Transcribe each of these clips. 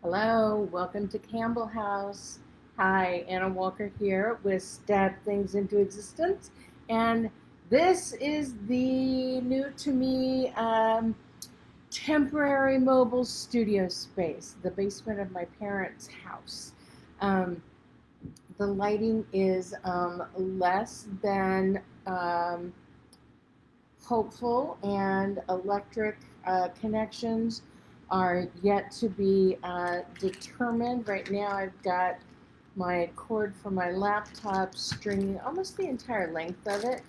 Hello, welcome to Campbell House. Hi, Anna Walker here with Stab Things into Existence. And this is the new to me temporary mobile studio space, the basement of my parents' house. Um, the lighting is less than hopeful, and electric connections are yet to be determined. Right now, I've got my cord for my laptop stringing almost the entire length of it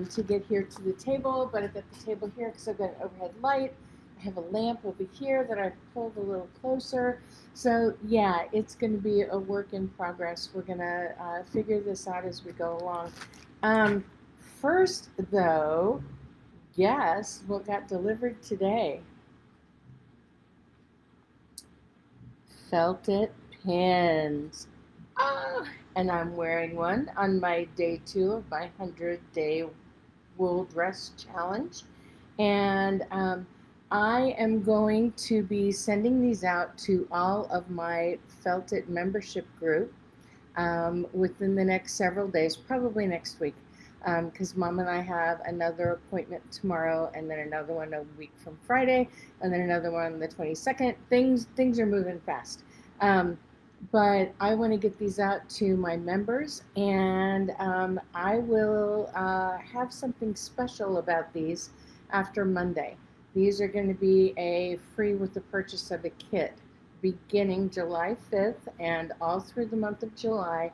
to get here to the table, but I've got the table here because I've got an overhead light. I have a lamp over here that I've pulled a little closer. So yeah, it's going to be a work in progress. We're going to figure this out as we go along. Um, First, though, guess what got delivered today? Felt it pins. Ah, and I'm wearing one on my day 2 of my 100-day wool dress challenge. And I am going to be sending these out to all of my Felt It membership group within the next several days, probably next week, because Mom and I have another appointment tomorrow, and then another one a week from Friday, and then another one on the 22nd. Things are moving fast. Um, but I want to get these out to my members, and I will have something special about these after Monday. These are going to be a free with the purchase of a kit beginning July 5th and all through the month of July.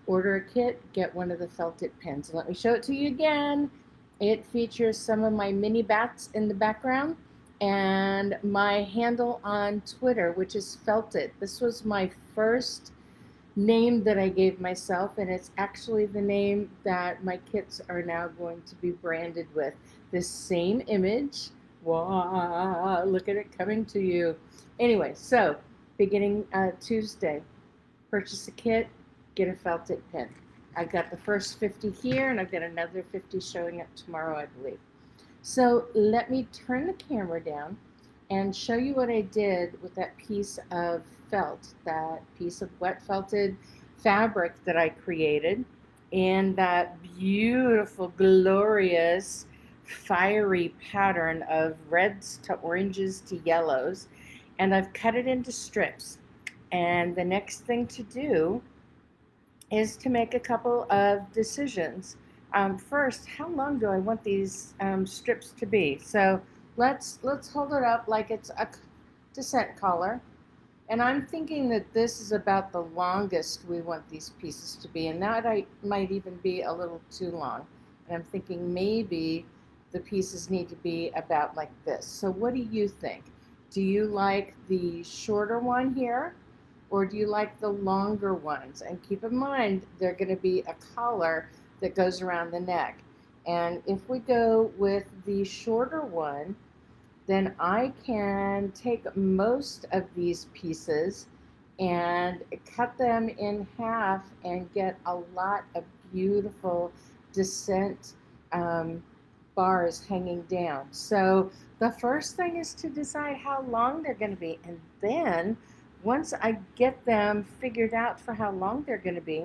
Order a kit, get one of the Felt It pins. Let me show it to you again. It features some of my mini bats in the background and my handle on Twitter, which is Felt It. This was my first name that I gave myself, and it's actually the name that my kits are now going to be branded with. This same image. Wow, look at it coming to you. Anyway, so beginning Tuesday, purchase a kit, get a Felt It pin. I've got the first 50 here, and I've got another 50 showing up tomorrow, I believe. So let me turn the camera down and show you what I did with that piece of felt, that piece of wet felted fabric that I created, and that beautiful, glorious, fiery pattern of reds to oranges to yellows. And I've cut it into strips. And the next thing to do is to make a couple of decisions. First, how long do I want these strips to be? So let's hold it up like it's a dissent collar. And I'm thinking that this is about the longest we want these pieces to be, and that might even be a little too long. And I'm thinking maybe the pieces need to be about like this. So what do you think? Do you like the shorter one here, or do you like the longer ones? And keep in mind, they're going to be a collar that goes around the neck. And if we go with the shorter one, then I can take most of these pieces and cut them in half and get a lot of beautiful dissent um, bars hanging down. So the first thing is to decide how long they're going to be. And then once I get them figured out for how long they're going to be,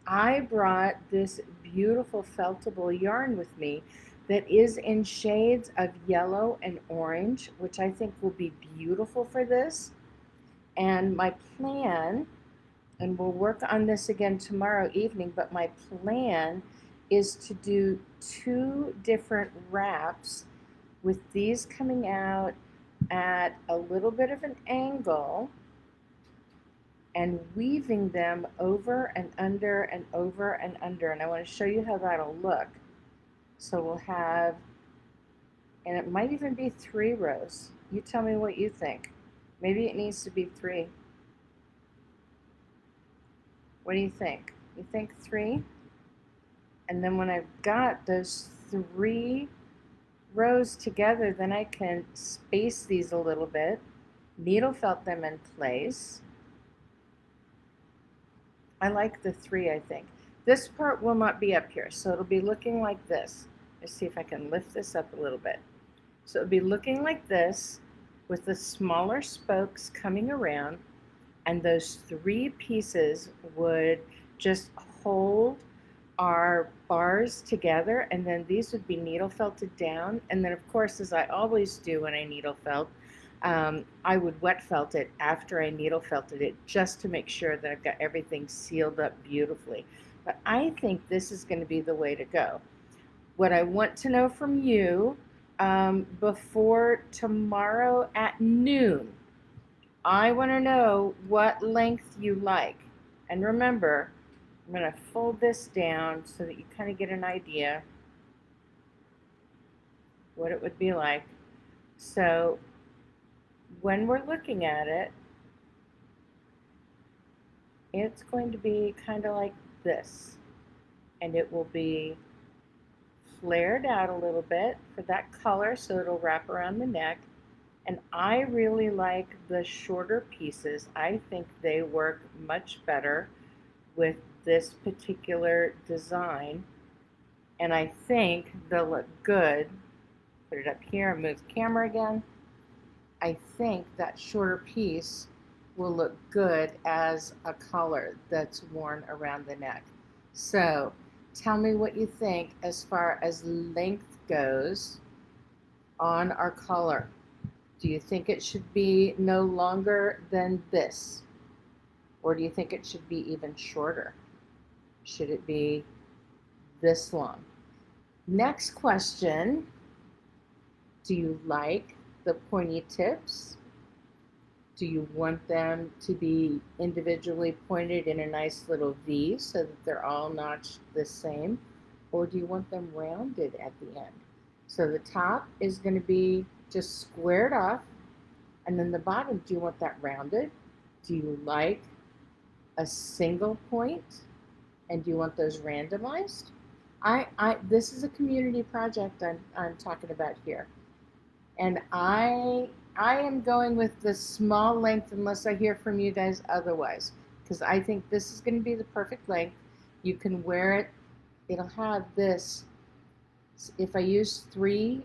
I brought this beautiful feltable yarn with me that is in shades of yellow and orange, which I think will be beautiful for this. And my plan, and we'll work on this again tomorrow evening, but my plan is to do 2 different wraps with these coming out at a little bit of an angle and weaving them over and under and over and under. And I want to show you how that'll look. So we'll have, and it might even be 3 rows. You tell me what you think. Maybe it needs to be 3. What do you think? You think 3? And then when I've got those 3 rows together, then I can space these a little bit, needle felt them in place. I like the 3, I think. This part will not be up here, so it'll be looking like this. Let's see if I can lift this up a little bit. So it'll be looking like this with the smaller spokes coming around, And those 3 pieces would just hold our bars together, and then these would be needle felted down. And then, of course, as I always do when I needle felt, I would wet felt it after I needle felted it, just to make sure that I've got everything sealed up beautifully. But I think this is going to be the way to go. What I want to know from you, before tomorrow at noon, I want to know what length you like. And remember, I'm going to fold this down so that you kind of get an idea what it would be like. So when we're looking at it, it's going to be kind of like this. And it will be flared out a little bit for that color, so it'll wrap around the neck. And I really like the shorter pieces. I think they work much better with this particular design. And I think they'll look good. Put it up here and move the camera again. I think that shorter piece will look good as a collar that's worn around the neck. So tell me what you think as far as length goes on our collar. Do you think it should be no longer than this? Or do you think it should be even shorter? Should it be this long? Next question, do you like the pointy tips? Do you want them to be individually pointed in a nice little V so that they're all notched the same? Or do you want them rounded at the end? So the top is going to be just squared off, and then the bottom, do you want that rounded? Do you like a single point? And do you want those randomized? This is a community project I'm talking about here. And I am going with the small length unless I hear from you guys otherwise, because I think this is going to be the perfect length. You can wear it. It'll have this. If I use 3,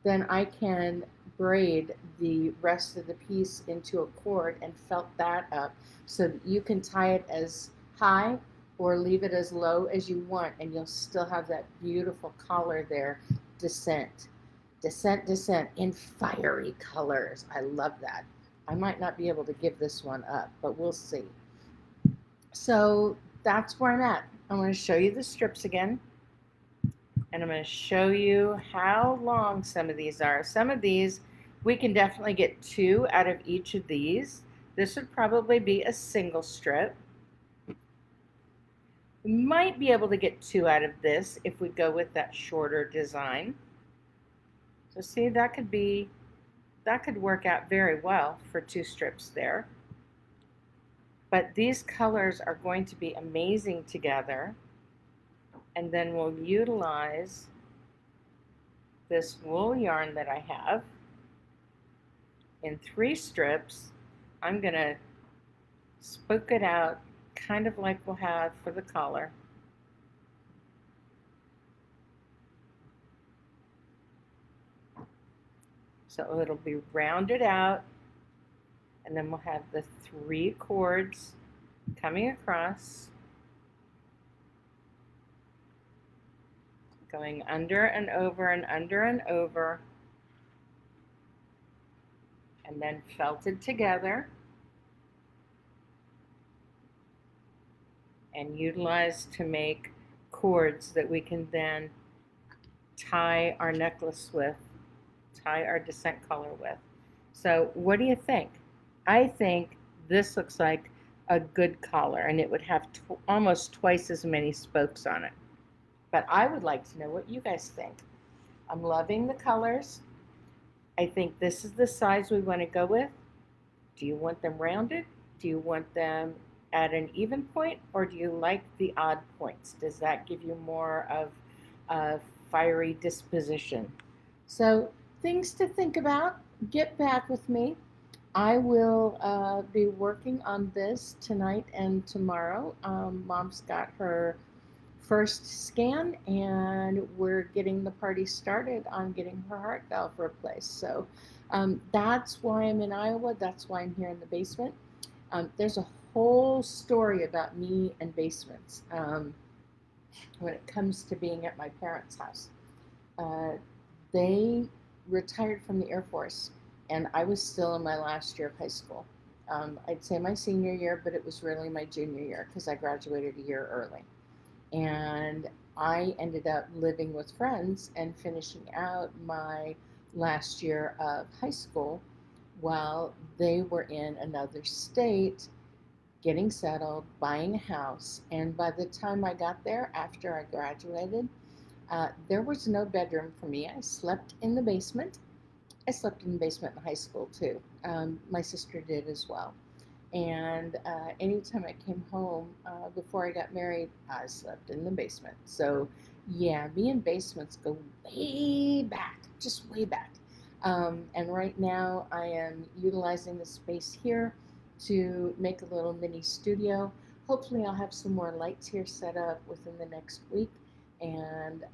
then I can braid the rest of the piece into a cord and felt that up so that you can tie it as high or leave it as low as you want, and you'll still have that beautiful collar there. Dissent, dissent, dissent in fiery colors. I love that. I might not be able to give this one up, but we'll see. So that's where I'm at. I'm going to show you the strips again, and I'm going to show you how long some of these are. Some of these, we can definitely get 2 out of each of these. This would probably be a single strip. We might be able to get 2 out of this if we go with that shorter design. So see, that could work out very well for 2 strips there. But these colors are going to be amazing together. And then we'll utilize this wool yarn that I have in 3 strips. I'm going to spoke it out kind of like we'll have for the collar. So it'll be rounded out, and then we'll have the 3 cords coming across, going under and over and under and over, and then felted together and utilized to make cords that we can then tie our necklace with, tie our dissent collar with. So what do you think? I think this looks like a good collar, and it would have almost twice as many spokes on it. But I would like to know what you guys think. I'm loving the colors. I think this is the size we want to go with. Do you want them rounded? Do you want them at an even point, or do you like the odd points? Does that give you more of a fiery disposition? So things to think about. Get back with me. I will be working on this tonight and tomorrow. Mom's got her first scan, and we're getting the party started on getting her heart valve replaced. So that's why I'm in Iowa. That's why I'm here in the basement. There's a whole story about me and basements when it comes to being at my parents' house. Uh, they retired from the Air Force, and I was still in my last year of high school. I'd say my senior year, but it was really my junior year because I graduated a year early. And I ended up living with friends and finishing out my last year of high school while they were in another state getting settled, buying a house. And by the time I got there, after I graduated, there was no bedroom for me. I slept in the basement. I slept in the basement in high school too. My sister did as well. And anytime I came home before I got married, I slept in the basement. So, yeah, me and basements go way back, just way back. And right now, I am utilizing the space here to make a little mini studio. Hopefully, I'll have some more lights here set up within the next week. And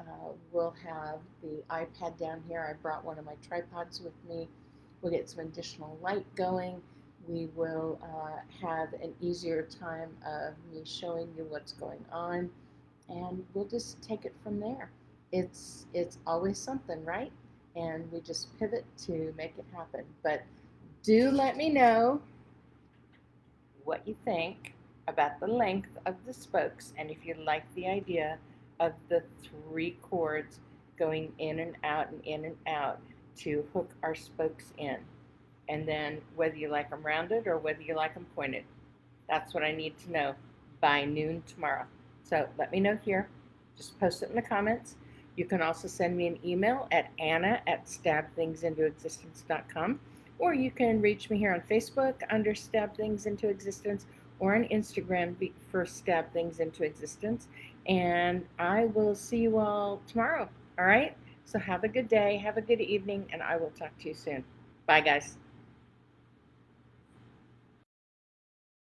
we'll have the iPad down here. I brought one of my tripods with me. We'll get some additional light going. We will have an easier time of me showing you what's going on, and we'll just take it from there. It's always something, right? And we just pivot to make it happen. But do let me know what you think about the length of the spokes and if you like the idea of the three cords going in and out and in and out to hook our spokes in. And then whether you like them rounded or whether you like them pointed. That's what I need to know by noon tomorrow. So let me know here. Just post it in the comments. You can also send me an email at anna@stabthingsintoexistence.com, or you can reach me here on Facebook under Stab Things Into Existence, or on Instagram for Stab Things Into Existence. And I will see you all tomorrow. All right? So have a good day, have a good evening, and I will talk to you soon. Bye, guys.